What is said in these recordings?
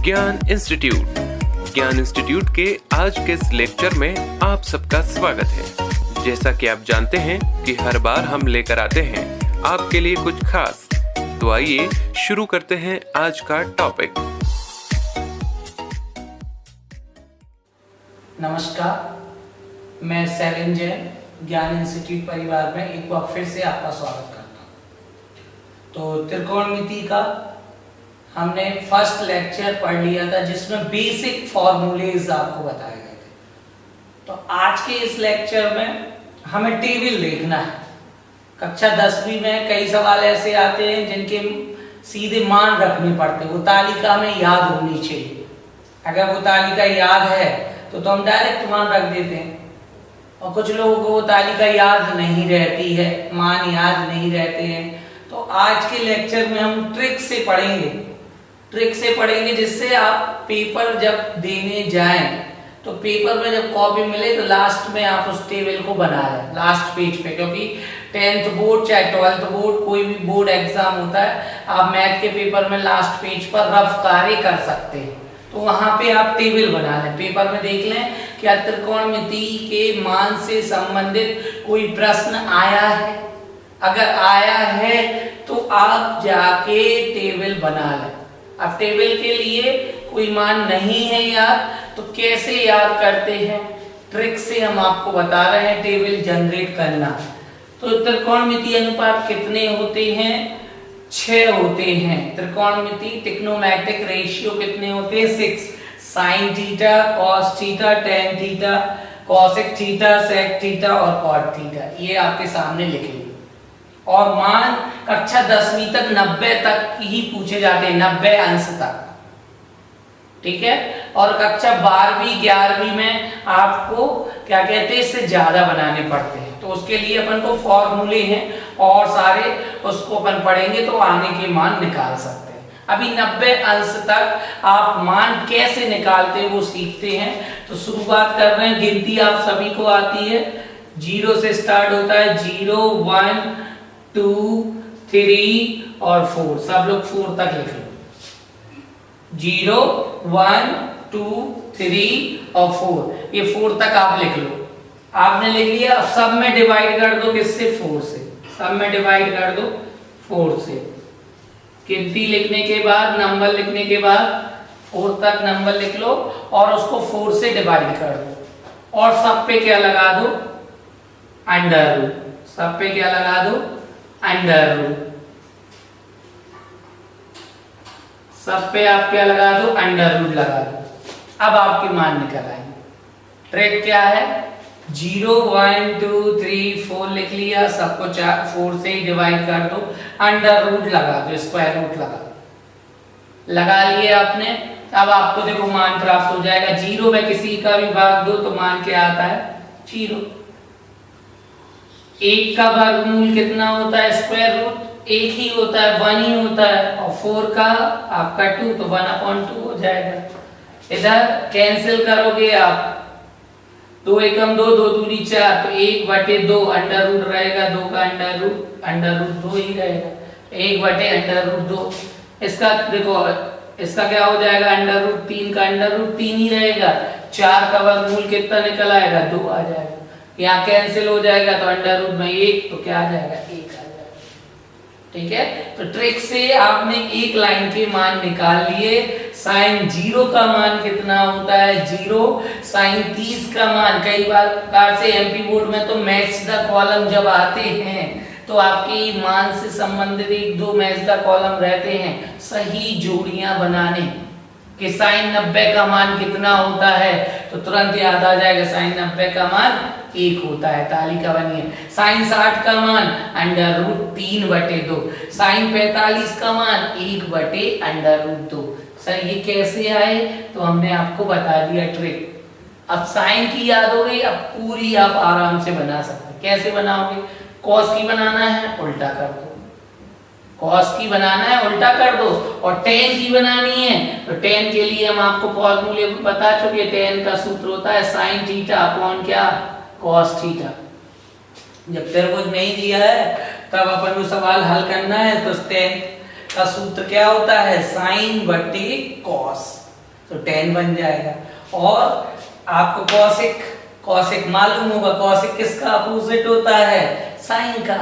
ज्ञान इंस्टीट्यूट के आज के इस लेक्चर में आप सबका स्वागत है। जैसा कि आप जानते हैं कि हर बार हम लेकर आते हैं आपके लिए कुछ खास, तो आइए शुरू करते हैं आज का टॉपिक। नमस्कार, मैं शैलेंद्र जैन ज्ञान इंस्टीट्यूट परिवार में एक बार फिर से आपका स्वागत करता हूँ। तो त्रिकोणमिति का हमने फर्स्ट लेक्चर पढ़ लिया था जिसमें बेसिक फॉर्मूलेज आपको बताए गए थे। तो आज के इस लेक्चर में हमें टेबल देखना है। कक्षा 10वीं में कई सवाल ऐसे आते हैं जिनके सीधे मान रखने पड़ते हैं, वो तालिका में याद होनी चाहिए। अगर वो तालिका याद है तो हम डायरेक्ट मान रख देते हैं, और कुछ लोगों को वो तालिका याद नहीं रहती है, मान याद नहीं रहते हैं। तो आज के लेक्चर में हम ट्रिक से पढ़ेंगे जिससे आप पेपर जब देने जाएं तो पेपर में जब कॉपी मिले तो लास्ट में आप उस टेबल को बना लें लास्ट पेज पे। क्योंकि 10th बोर्ड चाहे 12th बोर्ड कोई भी बोर्ड एग्जाम होता है, आप मैथ के पेपर में लास्ट पेज पर रफ कार्य कर सकते हैं, तो वहां पे आप टेबल बना लें। पेपर में देख लें क्या त्रिकोणमिति के मान से संबंधित कोई प्रश्न आया है। अगर आया है तो आप जाके टेबल बना लें। अब टेबल के लिए कोई मान नहीं है याद, तो कैसे याद करते हैं, ट्रिक से हम आपको बता रहे हैं टेबल जनरेट करना। तो त्रिकोणमिति अनुपात कितने होते हैं? 6 होते हैं। त्रिकोणमिति ट्रिग्नोमेट्रिक रेशियो कितने होते हैं? 6। Sine theta, cos theta, tan theta, cosec theta, sec theta और कॉट थीटा, ये आपके सामने लिखे हुए। और मान कक्षा 10वीं तक 90 तक ही पूछे जाते हैं, 90 अंश तक, ठीक है। और कक्षा 12वीं 11वीं में आपको क्या कहते हैं, इससे ज्यादा बनाने पड़ते हैं। तो उसके लिए अपन को फॉर्मूले हैं और सारे उसको अपन पढ़ेंगे तो आने के मान निकाल सकते हैं। अभी 90 अंश तक आप मान कैसे निकालते हैं वो सीखते हैं। तो शुरुआत कर रहे हैं। गिनती आप सभी को आती है, 0 से स्टार्ट होता है। 0, 1, 2, 3 और 4, सब लोग 4 तक लिख लो। 0, 1, 2, 3 और 4, ये 4 तक आप लिख लो। आपने लिख लिया। अब सब में डिवाइड कर दो, किससे? 4 से। सब में डिवाइड कर दो 4 से। गिनती लिखने के बाद, नंबर लिखने के बाद 4 तक नंबर लिख लो और उसको 4 से डिवाइड कर दो। और सब पे क्या लगा दो? Under root. सब पे क्या लगा दो? Under root. सब पे आप क्या लगा दो? अंडर रूट लगा दो। अब आपके मान निकल आएंगे। ट्रिक क्या है? 0, 1, 2, 3, 4 लिख लिया, सबको 4 से ही डिवाइड कर दो, अंडर रूट लगा दो, स्क्वायर रूट लगा लिए आपने। अब आपको देखो मान प्राप्त हो जाएगा। 0 में किसी का भी भाग दो तो मान क्या आता है? 0। 1 का वर्गमूल कितना होता है? स्क्वायर रूट 1 ही होता है, 1 ही होता है। और 4 का आपका 2 तो 1/2 हो जाएगा। इधर कैंसिल करोगे आप, 2 एकम 2, 2 दूनी 4, तो 1/2 अंडर रूट रहेगा। 2 का अंडर रूट 2 ही रहेगा। 1/2। इसका देखो, इसका क्या हो जाएगा? अंडर रूट 3 का अंडर रूट 3 ही रहेगा। 4 का वर्गमूल कितना निकल आएगा? 2 आ जाएगा। यहाँ कैंसिल हो जाएगा तो अंडर रूट में 1 तो क्या आ जाएगा? 1 आ जाएगा, ठीक है। तो ट्रिक से आपने एक लाइन के मान निकाल लिए। साइन 0 का मान कितना होता है? 0। साइन 30 का मान, कई बार से एमपी बोर्ड में तो मैच द कॉलम जब आते हैं तो आपके मान से संबंधित 1-2 मैच द कॉलम रहते हैं सही जोड़ियां बनाने कि साइन 90 का मान कितना होता है, तो तुरंत याद आ जाएगा साइन 90 का मान 1 होता है। तालिका बनिए। साइन 60 का मान अंडर रूट 3/2। साइन 45 का मान 1/√2। सर ये कैसे आए? तो हमने आपको बता दिया ट्रिक। अब साइन की याद हो गई, अब पूरी आप आराम से बना सकते हैं। कैसे बनाओगे? कॉस की बनाना है, उल्टा कर दो। कॉस की बनाना है, उल्टा कर दो। और टेन की बनानी है तो टेन के लिए हम आपको फॉर्मूले बता चुके। टेन का सूत्र होता है साइन थीटा अपॉन क्या? Cos theta. जब त्रिभुज नहीं दिया है तब अपन को सवाल हल करना है, तो टेन का सूत्र क्या होता है? साइन बटे कॉस। तो tan बन जाएगा। और आपको कॉसिक मालूम होगा, कॉसिक किसका अपोजिट होता है? साइन का।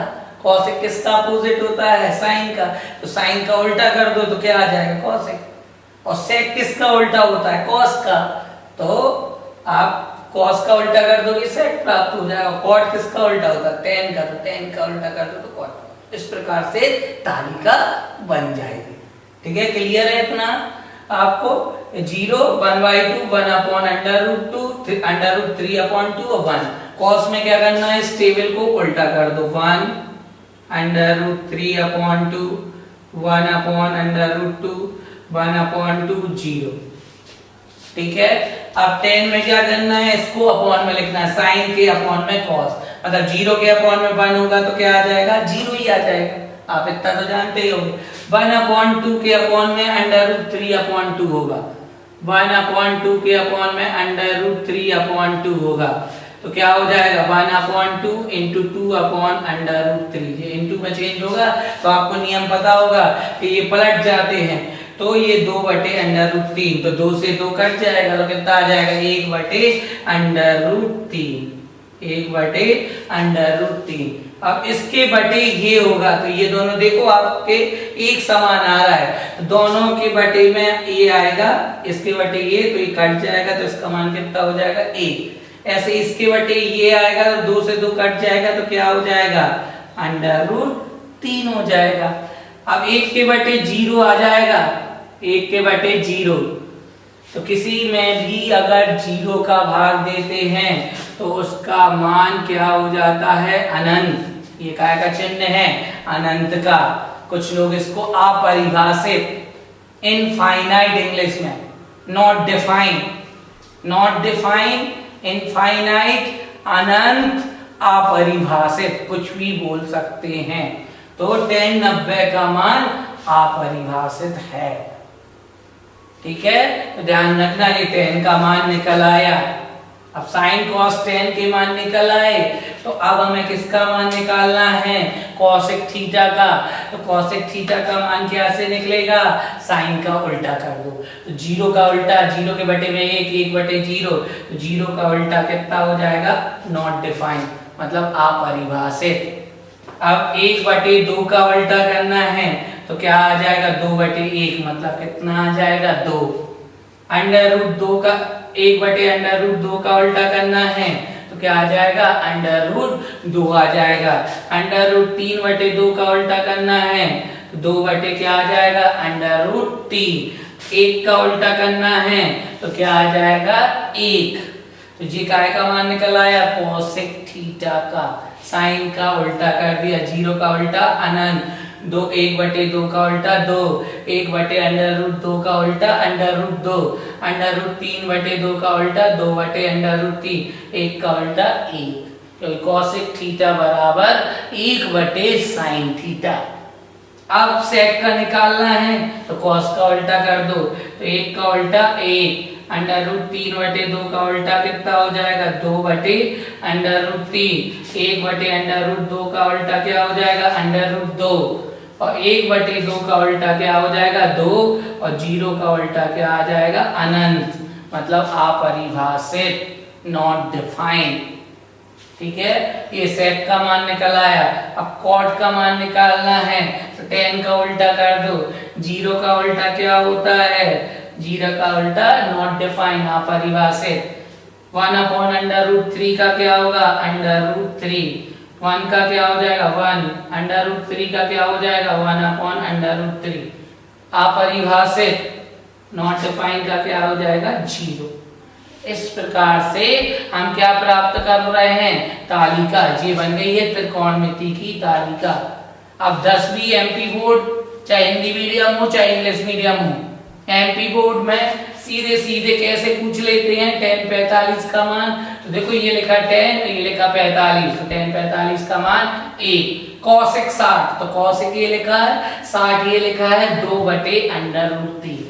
कॉसिक किसका अपोजिट होता है? साइन का। तो साइन का उल्टा कर दो तो क्या आ जाएगा? कॉसिक। और सेक किसका उल्टा होता है? कॉस का। तो आप कॉस का उल्टा कर दोगे सेक प्राप्त हो जाएगा। कॉट किसका उल्टा होता है? टेन का। तो टेन का उल्टा कर दो तो कॉट। इस प्रकार से तालिका बन जाएगी। ठीक है, क्लियर है इतना आपको? 0 1/2 1/√2 √3/2 और 1। कॉस में क्या करना है? इस टेबल को उल्टा कर दो। 1 √3/2 1/√2 1/2 0। ठीक है, अब 10 में क्या करना है? इसको अपॉन में लिखना है, साइन के अपॉन में कॉस। मतलब 0 के अपॉन में 1 होगा तो क्या आ जाएगा? 0 ही आ जाएगा। आप इतना तो जानते ही होंगे। 1/2 के अपॉन में √3/2 होगा। 1/2 के अपॉन में √3/2 होगा तो क्या हो जाएगा? 1/2 × 2/√3। ये इनटू में चेंज होगा तो आपको नियम पता होगा कि ये पलट जाते हैं। तो ये 2/√3, तो 2 से 2 कट जाएगा तो कितना आ जाएगा? 1/√3। 1/√3। अब इसके बटे ये होगा तो ये दोनों देखो आपके एक समान आ रहा है। दोनों के बटे में ये आएगा, इसके बटे ये, तो ये कट जाएगा तो इसका मान कितना हो जाएगा? 1। ऐसे इसके बटे ये आएगा तो 2 से 2 कट जाएगा तो क्या हो जाएगा? √3 हो जाएगा। अब 1 के बटे 0 आ जाएगा। 1 के बटे 0, तो किसी में भी अगर 0 का भाग देते हैं तो उसका मान क्या हो जाता है? अनंत। ये काय का चिन्ह है? अनंत का। कुछ लोग इसको अपरिभाषित, इनफाइनाइट इंग्लिश में, नॉट डिफाइन, इनफाइनाइट, अनंत, अपरिभाषित, कुछ भी बोल सकते हैं। तो 10 90 का मान अपरिभाषित है। ठीक है, तो ध्यान रखना, ये 10 का मान निकल आया। अब साइन कॉस 10 के मान निकल आए तो अब हमें किसका मान निकालना है? कॉसेक थीटा का। तो कॉसेक थीटा का मान क्या से निकलेगा? साइन का उल्टा कर दो। तो 0 का उल्टा, 0 के बटे में 1, 1/0, तो 0 का उल्टा कितना हो जाएगा? नॉट डिफाइंड, मतलब अपरिभाषित। अब 1/2 का उल्टा करना है तो क्या आ जाएगा? 2/1, मतलब कितना आ जाएगा? 2। √2 का 1/√2 का उल्टा करना है तो क्या आ जाएगा? √2 आ जाएगा। √3/2 का उल्टा करना है तो 2 बटे क्या आ जाएगा? √3। 1 का उल्टा करना है तो क्या आ जाएगा? 1। तो ये काय का मान निकल आया? कोसेक थीटा का। साइन का उल्टा कर दिया, 0 का उल्टा अनंत, 1/2 का उल्टा 2, 1/√2 का उल्टा √2, √3/2 का उल्टा 2/√3, 1 का उल्टा 1। तो कोसेक थीटा बराबर 1/sin थीटा। अब सेक का निकालना है तो कॉस का उल्टा कर दो, तो 1 का उल्टा 1, √3/2 का उल्टा कितना हो जाएगा? 2/√3, 1/√2 का उल्टा क्या हो जाएगा? √2, और 1/2 का उल्टा क्या हो जाएगा? 2, और 0 का उल्टा क्या आ जाएगा? अनंत, मतलब अपरिभाषित, नॉट डिफाइंड। ठीक है, ये सेक का मान निकल आया। अब कॉट का मान निकालना है तो 10 का उल्टा कर दो। 0 का उल्टा क्या होता है? 0 का उल्टा नॉट डिफाइंड, अपरिभाषित। 1/√3 का क्या होगा? √3। 1 का क्या हो जाएगा? 1। √3 का क्या हो जाएगा? 1/√3। अपरिभाषित, नॉट डिफाइंड का क्या हो जाएगा? 0। इस प्रकार से हम क्या प्राप्त कर रहे हैं? तालिका। ये बन गई है त्रिकोणमिति की तालिका। अब 10वीं एमपी बोर्ड, चाहे हिंदी मीडियम हो चाहे इंग्लिश मीडियम हो, एमपी बोर्ड में सीधे सीधे कैसे पूछ लेते हैं? tan 45 का मान, तो देखो ये लिखा 10, ये लिखा 45, तो tan 45 का मान 1। cosec 60, तो cosec ये लिखा है, 60 ये लिखा है, 2/√3।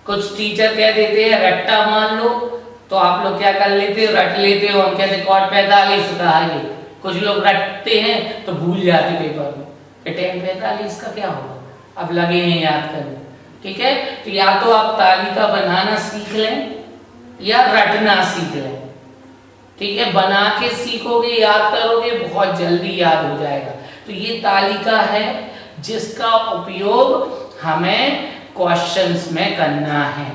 कुछ टीचर कह देते हैं रट्टा मान लो, तो आप लोग क्या कर लेते हो? रट लेते हो। हम कहते cot 45 का है। कुछ लोग रटते हैं तो भूल जाते पेपर में कि tan 45 का क्या होगा। अब लगे हैं याद करने। ठीक है, तो या तो आप तालिका बनाना सीख लें या रटना सीख लें। ठीक है, बना के सीखोगे, याद करोगे, बहुत जल्दी याद हो जाएगा। तो ये तालिका है जिसका उपयोग हमें क्वेश्चंस में करना है।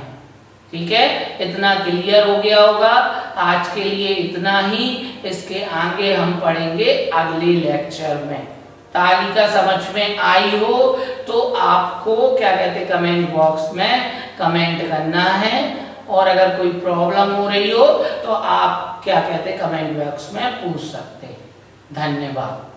ठीक है, इतना क्लियर हो गया होगा। आज के लिए इतना ही, इसके आगे हम पढ़ेंगे अगले लेक्चर में। तालिका समझ में आई हो तो आपको क्या कहते कमेंट बॉक्स में कमेंट करना है, और अगर कोई प्रॉब्लम हो रही हो तो आप क्या कहते कमेंट बॉक्स में पूछ सकते हैं। धन्यवाद।